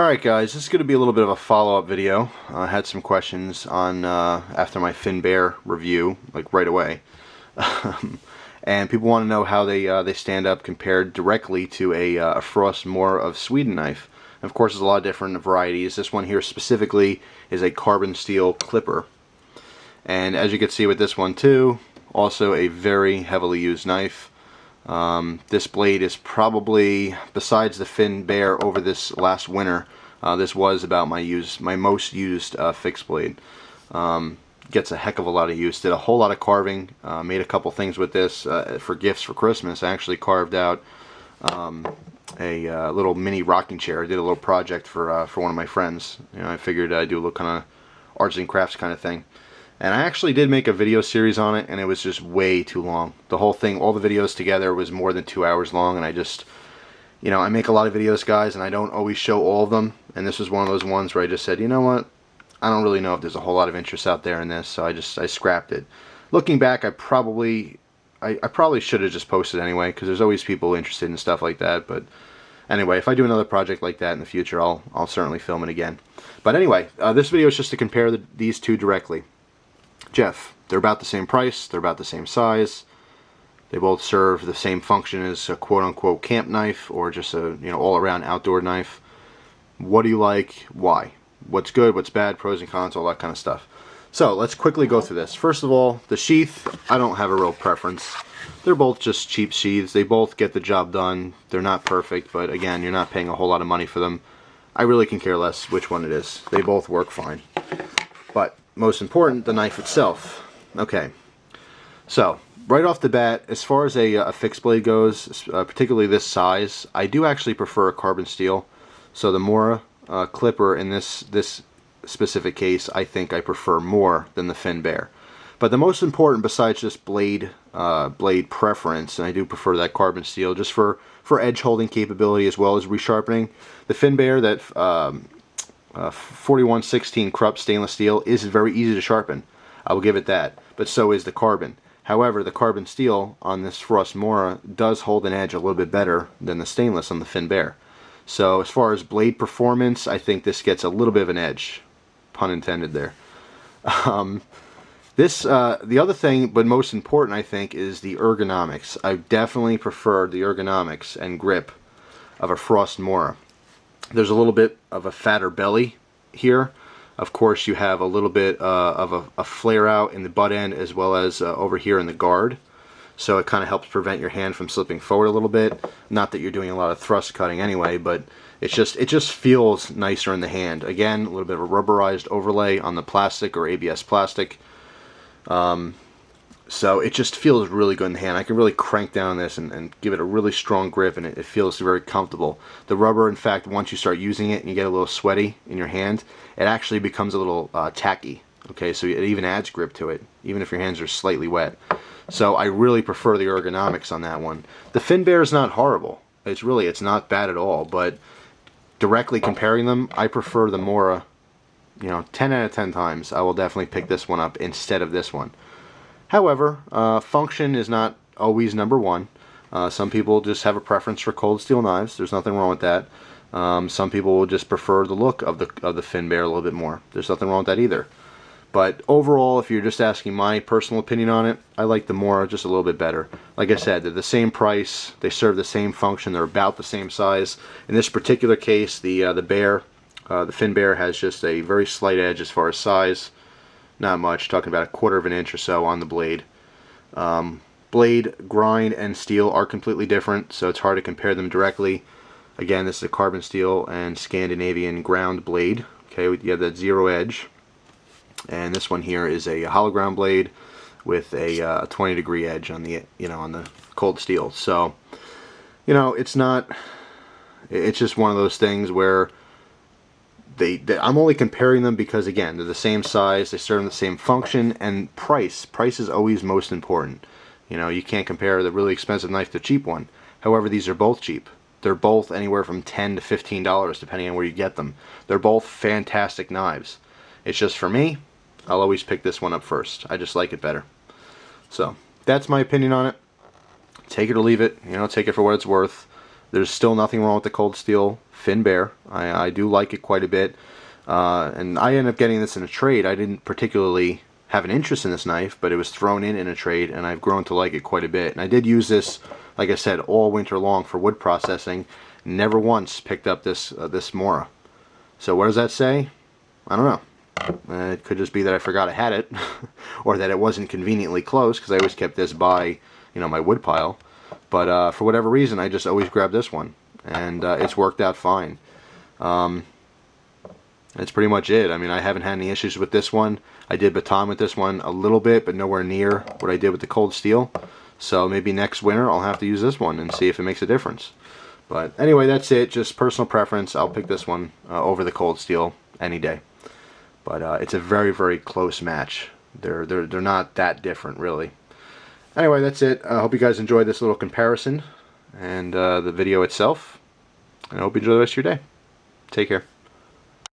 Alright guys, this is going to be a little bit of a follow-up video. I had some questions on after my Finbear review, like right away. And people want to know how they stand up compared directly to a Frost Mora of Sweden knife. And of course there's a lot of different varieties. This one here specifically is a carbon steel clipper. And as you can see with this one too, also a very heavily used knife. This blade is probably, besides the Finbear over this last winter, this was about my most used fixed blade. Gets a heck of a lot of use. Did a whole lot of carving. Made a couple things with this for gifts for Christmas. I actually carved out a little mini rocking chair. I did a little project for one of my friends. You know, I figured I'd do a little kind of arts and crafts kind of thing. And I actually did make a video series on it, and it was just way too long. The whole thing, all the videos together, was more than 2 hours long, and I just, you know, I make a lot of videos, guys, and I don't always show all of them. And this was one of those ones where I just said, you know what, I don't really know if there's a whole lot of interest out there in this, so I scrapped it. Looking back, I probably should have just posted anyway, because there's always people interested in stuff like that. But anyway, if I do another project like that in the future, I'll certainly film it again. But anyway, this video is just to compare these two directly. Jeff, they're about the same price, they're about the same size, they both serve the same function as a quote-unquote camp knife or just a, you know, all-around outdoor knife. What do you like? Why? What's good? What's bad? Pros and cons? All that kind of stuff. So let's quickly go through this. First of all, the sheath, I don't have a real preference. They're both just cheap sheaths. They both get the job done. They're not perfect, but again, you're not paying a whole lot of money for them. I really can care less which one it is. They both work fine. But most important, the knife itself. Okay, so right off the bat, as far as a fixed blade goes, particularly this size, I do actually prefer a carbon steel. So the Mora clipper in this specific case, I think I prefer more than the Finbear. But the most important, besides just blade preference, and I do prefer that carbon steel just for edge holding capability as well as resharpening, the Finbear, that 4116 Krupp stainless steel, is very easy to sharpen. I will give it that. But so is the carbon. However, the carbon steel on this Frost Mora does hold an edge a little bit better than the stainless on the Finbear. So as far as blade performance, I think this gets a little bit of an edge. Pun intended there. The other thing, but most important, I think, is the ergonomics. I definitely prefer the ergonomics and grip of a Frost Mora. There's a little bit of a fatter belly here. Of course, you have a little bit of a flare out in the butt end as well as over here in the guard. So it kind of helps prevent your hand from slipping forward a little bit. Not that you're doing a lot of thrust cutting anyway, but it just feels nicer in the hand. Again, a little bit of a rubberized overlay on the plastic or ABS plastic. So it just feels really good in the hand. I can really crank down this and give it a really strong grip, and it feels very comfortable. The rubber, in fact, once you start using it and you get a little sweaty in your hand, it actually becomes a little tacky. Okay, so it even adds grip to it, even if your hands are slightly wet. So I really prefer the ergonomics on that one. The Finbear is not horrible. It's not bad at all, but directly comparing them, I prefer the Mora. You know, 10 out of 10 times, I will definitely pick this one up instead of this one. However, function is not always number one. Some people just have a preference for cold steel knives. There's nothing wrong with that. Some people will just prefer the look of the Finbear a little bit more. There's nothing wrong with that either. But overall, if you're just asking my personal opinion on it, I like the Mora just a little bit better. Like I said, they're the same price. They serve the same function. They're about the same size. In this particular case, the Finbear has just a very slight edge as far as size. Not much, talking about 1/4 of an inch or so on the blade. Blade, grind, and steel are completely different, so it's hard to compare them directly. Again, this is a carbon steel and Scandinavian ground blade. Okay, you have that zero edge. And this one here is a hollow ground blade with a 20-degree edge on the on the cold steel. So, you know, it's just one of those things where I'm only comparing them because, again, they're the same size, they serve the same function, and price. Price is always most important. You know, you can't compare the really expensive knife to a cheap one. However, these are both cheap. They're both anywhere from $10 to $15 depending on where you get them. They're both fantastic knives. It's just, for me, I'll always pick this one up first. I just like it better. So that's my opinion on it. Take it or leave it. You know, take it for what it's worth. There's still nothing wrong with the cold steel Finbear. I do like it quite a bit. And I ended up getting this in a trade. I didn't particularly have an interest in this knife, but it was thrown in a trade, and I've grown to like it quite a bit. And I did use this, like I said, all winter long for wood processing. Never once picked up this Mora. So what does that say? I don't know. It could just be that I forgot I had it, or that it wasn't conveniently close, because I always kept this by, my wood pile. But for whatever reason, I just always grabbed this one, and it's worked out fine. That's pretty much it. I mean, I haven't had any issues with this one. I did baton with this one a little bit, but nowhere near what I did with the cold steel. So maybe next winter I'll have to use this one and see if it makes a difference. But anyway, that's it. Just personal preference. I'll pick this one over the cold steel any day. But it's a very, very close match. They're not that different, really. Anyway, that's it. I hope you guys enjoyed this little comparison and the video itself. And I hope you enjoy the rest of your day. Take care.